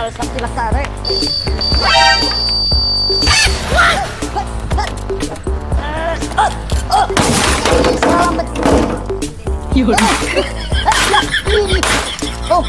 sakti lestari. Selamat. Yun. Oh.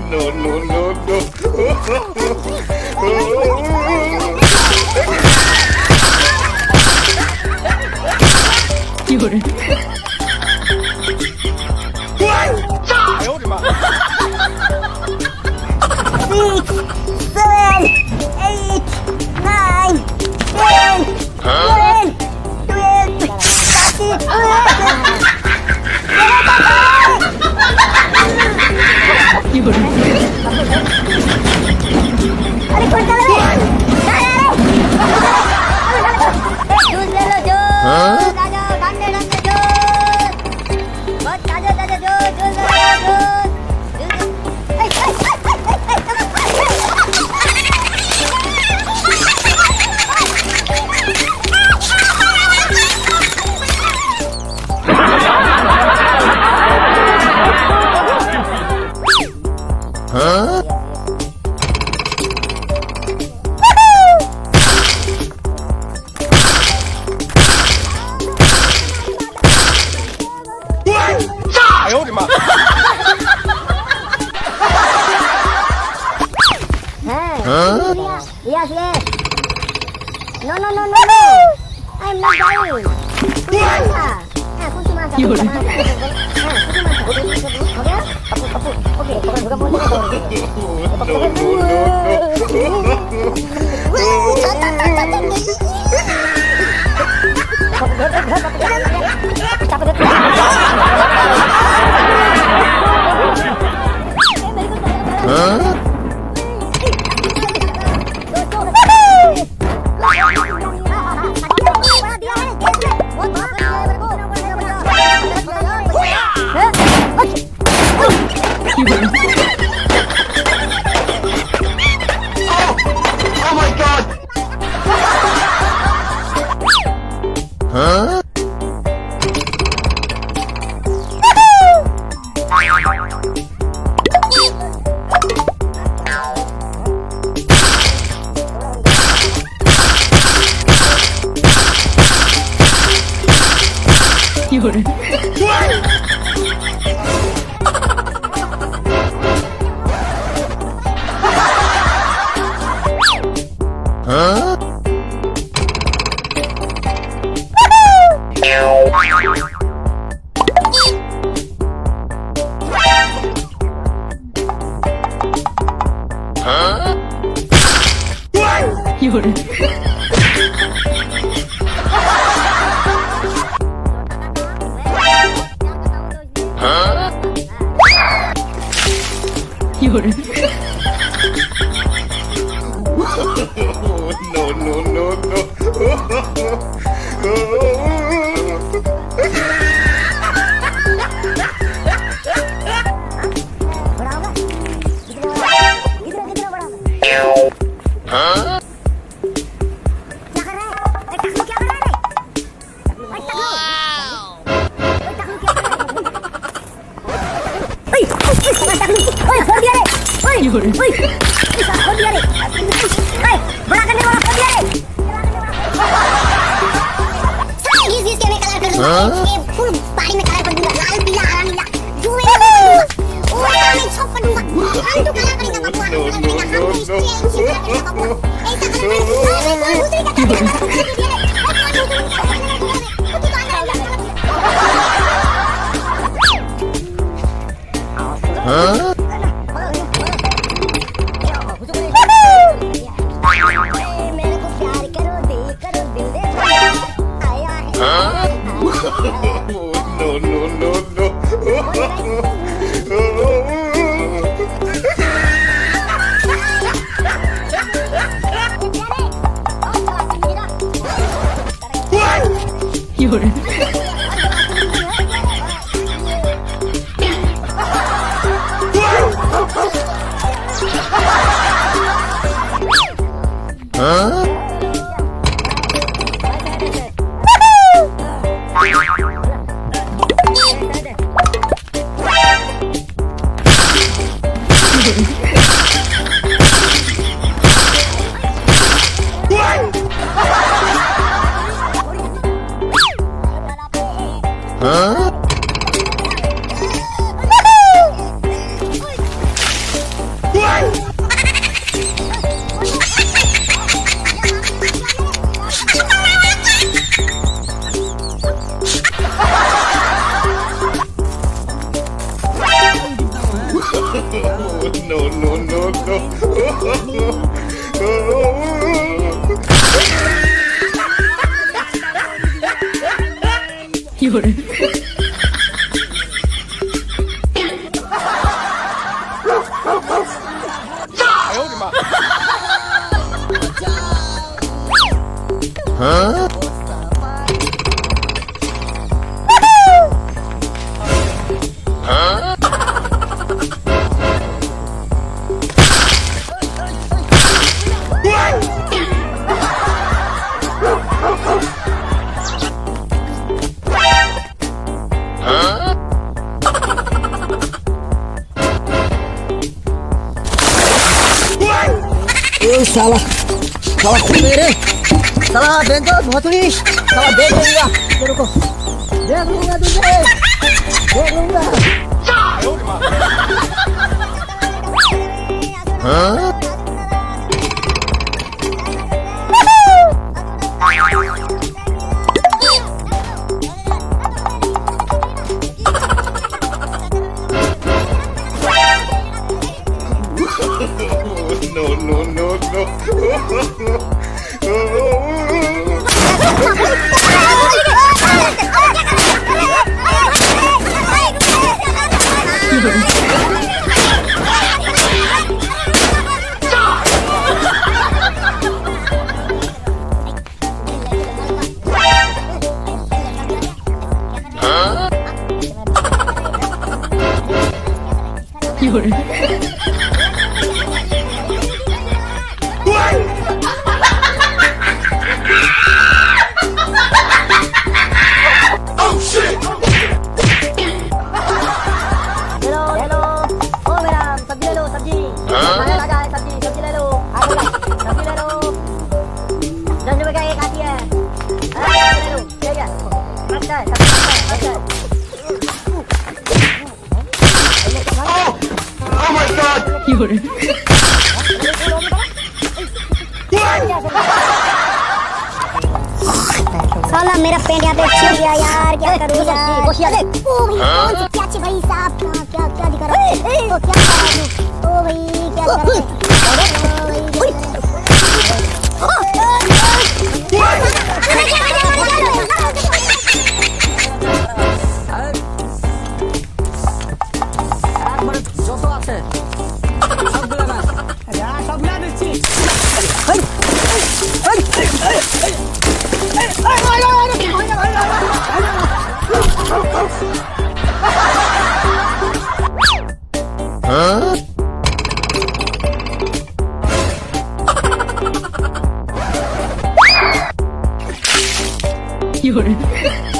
No, no, no, no. Yun. 哎呦我的妈！ 7, 8, 9, 10, 11, 12, 13. Yun. अरे कौन चल रहा है? जूस ले लो जूस। ताजा ठंडे ठंडे जूस। बहुत ताजा ताजा जूस जूस ले लो Huh?哎呦我的妈！ Yes, yes. No, no, no, no, no. I'm not dying. Kunci masa. Yun. Oke, bukan mulut. Huh? Oh my god! Huh? Yun. Huh? Huh? Yun. Huh? Yun. No, no, no, no. Huh? Yun. Huh? Full पानी में colour कर दूंगा लाल पीला हरा नीला जो मेरा दूंगा और मैं सब कर दूंगा हम तो कलर करेंगे बाबू हम ऐसा करेंगे दूसरी का Huh? No, no, no, no. 有人， no, no, no, no. 有人， साला साला खुद मेरे साला बेंचो भोसड़ी साला देख लूंगा तेरे को देख लूंगा तुझे देख लूंगा No, no, no, no. 有人， 有人， साला मेरा पेंट यहाँ पे छिड़ गया यार, क्या करूँ यार? कोशिया देख। ओ भाई कौन सी क्या अच्छी भाई साहब क्या क्या दिखा रहा है? ओ क्या कर रहा है? ओ भाई क्या कर रहा है? 有人。